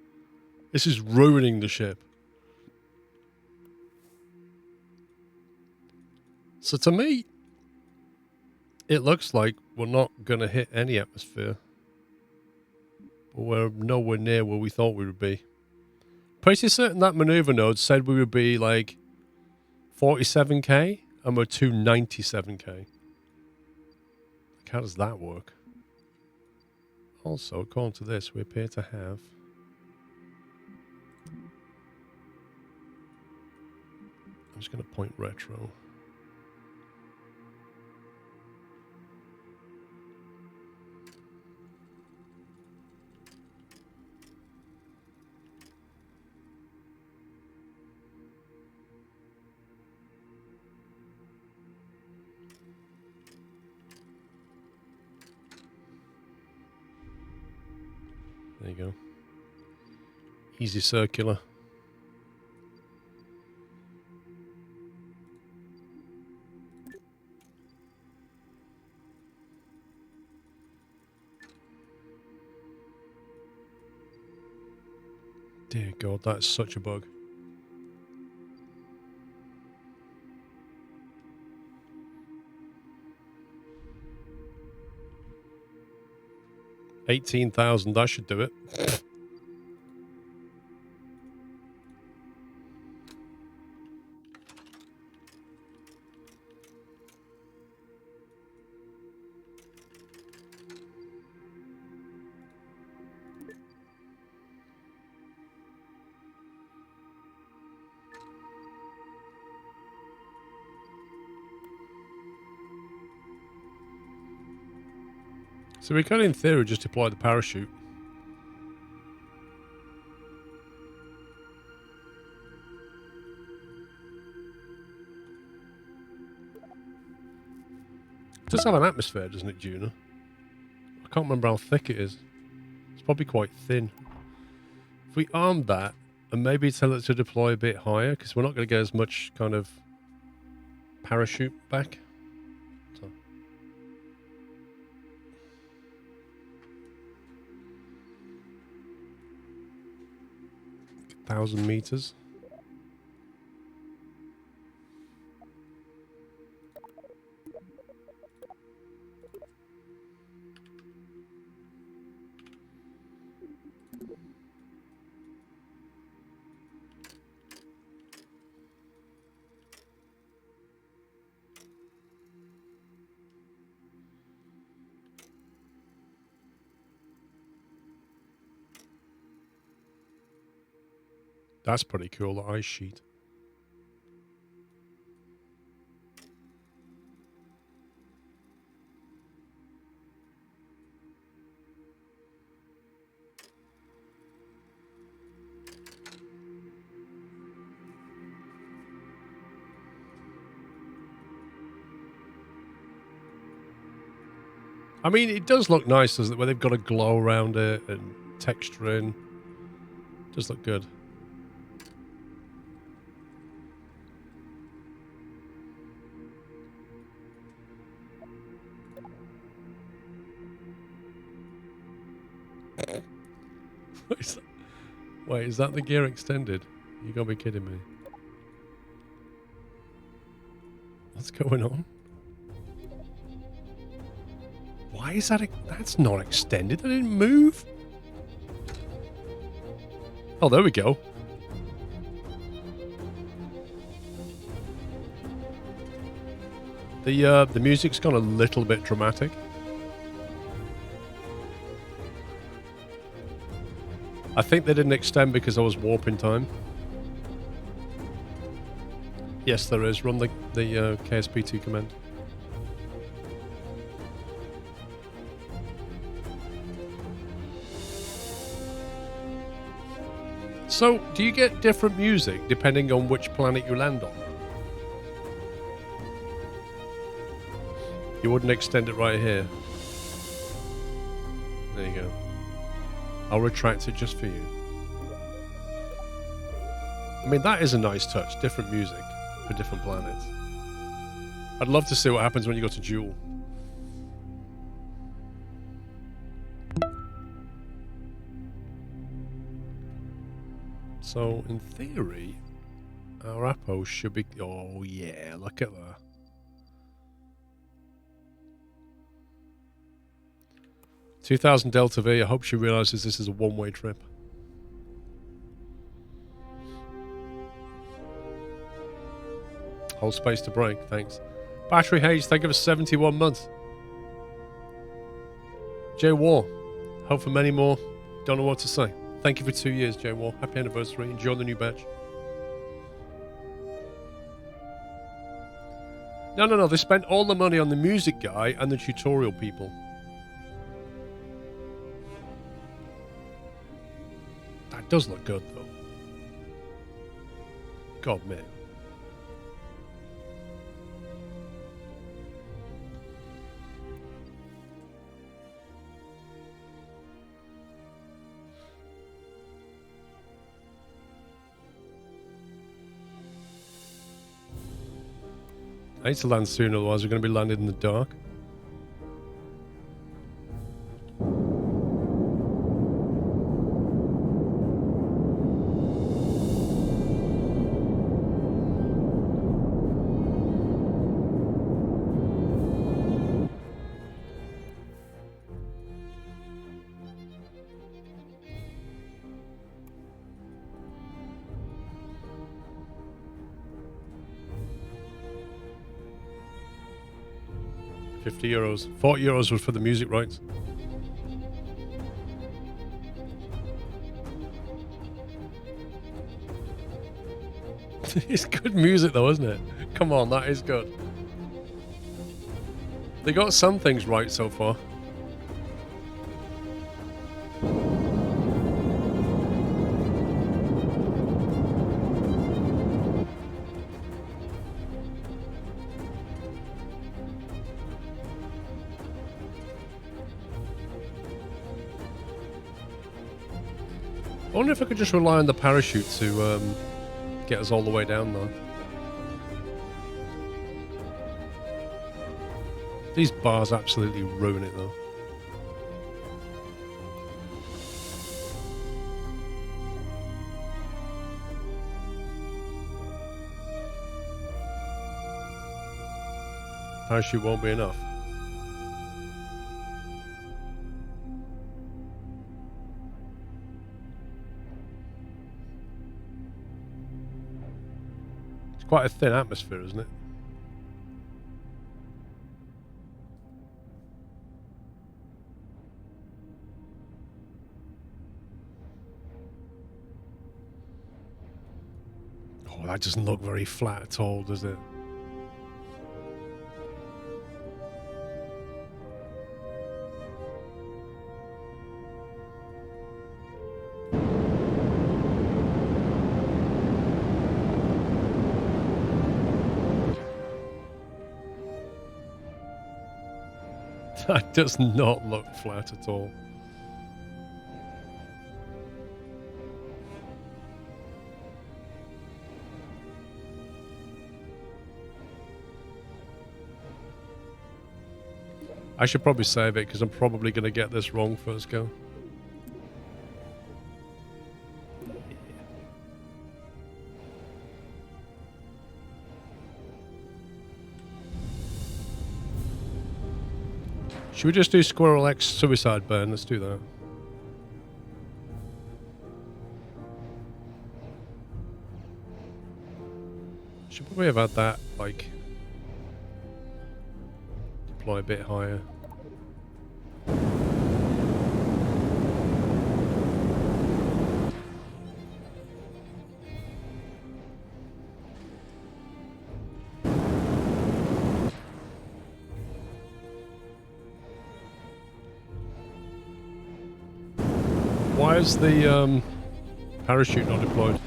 Speaker 1: This is ruining the ship. So to me, it looks like we're not going to hit any atmosphere. But we're nowhere near where we thought we would be. Pretty certain that maneuver node said we would be like 47k and we're 297k. Like, how does that work? Also, according to this, we appear to have... I'm just going to point retro. There you go. Easy circular. Dear God, that's such a bug. $18,000, that should do it. So we could, in theory, just deploy the parachute. It does have an atmosphere, doesn't it, Juno? I can't remember how thick it is. It's probably quite thin. If we armed that, and maybe tell it to deploy a bit higher, because we're not going to get as much kind of parachute back. So. 1,000 meters. That's pretty cool, the ice sheet. I mean, it does look nice, doesn't it? Where they've got a glow around it and texture in. It does look good. Wait, is that the gear extended? You gotta be kidding me. What's going on? Why is that? That's not extended. That didn't move. Oh, there we go. The music's gone a little bit dramatic. I think they didn't extend because I was warping time. Yes, there is. Run the KSPT command. So, do you get different music depending on which planet you land on? You wouldn't extend it right here. There you go. I'll retract it just for you. I mean, that is a nice touch. Different music for different planets. I'd love to see what happens when you go to Jewel. So, in theory, our Apo should be... Oh, yeah, look at that. $2,000 Delta V. I hope she realizes this is a one-way trip. Hold space to break, thanks. Battery Haze, thank you for 71 months. J War, hope for many more. Don't know what to say. Thank you for 2 years, J War. Happy anniversary. Enjoy the new badge. No. They spent all the money on the music guy and the tutorial people. That does look good, though. God, man. I need to land soon, otherwise we're going to be landed in the dark. €50. €40 was for the music rights. It's good music though, isn't it? Come on, that is good. They got some things right so far. I wonder if I could just rely on the parachute to get us all the way down there. These bars absolutely ruin it though. Parachute won't be enough. Quite a thin atmosphere, isn't it? Oh, that doesn't look very flat at all, does it? That does not look flat at all. I should probably save it because I'm probably going to get this wrong first go. Should we just do Squirrel X Suicide Burn? Let's do that. Should probably have had that, like, deploy a bit higher. Why is the parachute not deployed?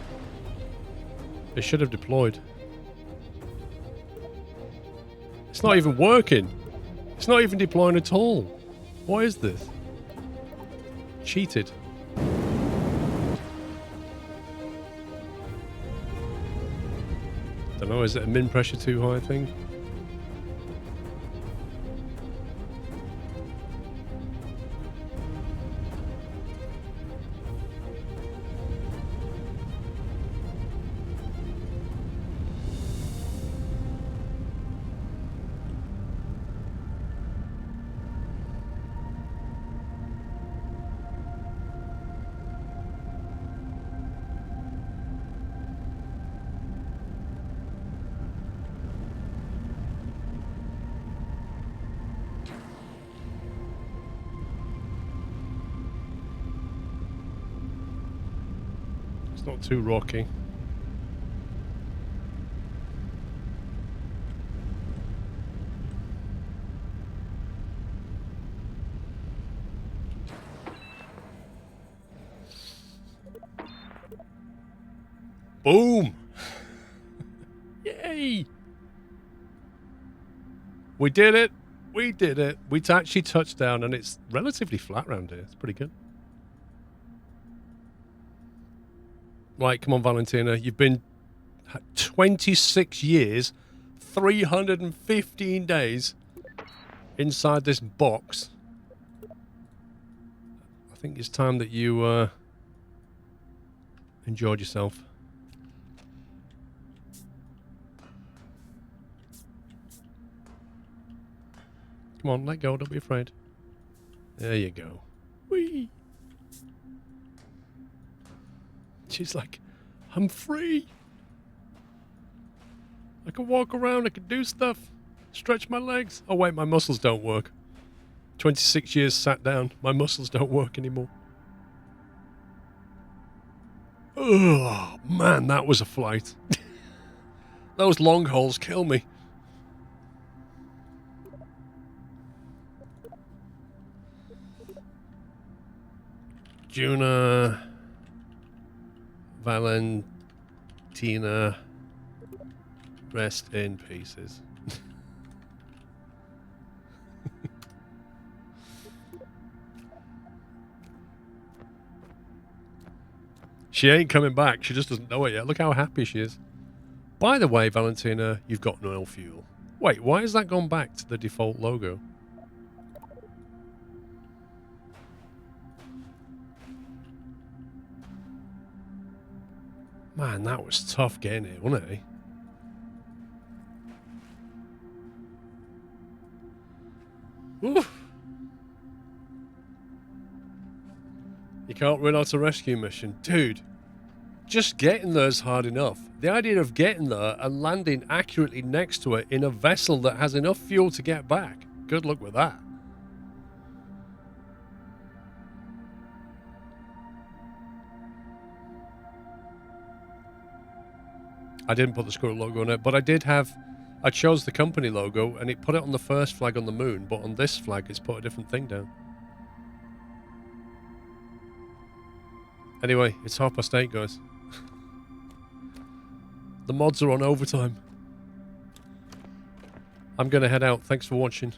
Speaker 1: It should have deployed. It's not even working. It's not even deploying at all. What is this? Cheated. Don't know, is it a min pressure too high thing? It's not too rocky. Boom! Yay! We did it! We did it! We actually touched down and it's relatively flat around here. It's pretty good. Right, come on, Valentina. You've been 26 years, 315 days inside this box. I think it's time that you enjoyed yourself. Come on, let go. Don't be afraid. There you go. Whee! She's like, I'm free. I can walk around. I can do stuff. Stretch my legs. Oh, wait, my muscles don't work. 26 years sat down. My muscles don't work anymore. Oh, man, that was a flight. Those long hauls kill me. Juna, Valentina, rest in pieces. She ain't coming back. She just doesn't know it yet. Look how happy she is. By the way, Valentina, you've got no fuel. Wait, why has that gone back to the default logo? Man, that was tough getting it, wasn't it? Oof. You can't run out a rescue mission. Dude, just getting there is hard enough. The idea of getting there and landing accurately next to it in a vessel that has enough fuel to get back. Good luck with that. I didn't put the Squirrel logo on it, but I chose the company logo and it put it on the first flag on the moon, but on this flag it's put a different thing down. Anyway, it's 8:30, guys. The mods are on overtime. I'm going to head out. Thanks for watching.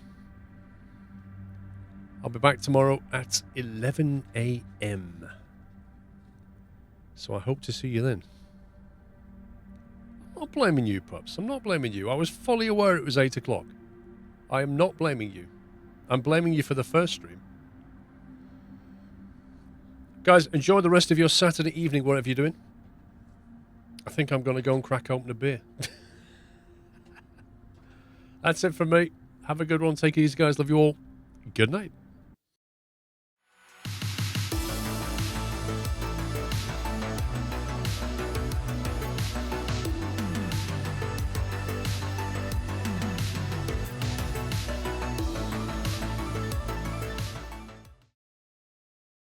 Speaker 1: I'll be back tomorrow at 11 a.m. So I hope to see you then. I'm not blaming you, pups. I'm not blaming you. I was fully aware it was 8 o'clock. I am not blaming you. I'm blaming you for the first stream. Guys, enjoy the rest of your Saturday evening, whatever you're doing. I think I'm going to go and crack open a beer. That's it from me. Have a good one. Take it easy, guys. Love you all. Good night.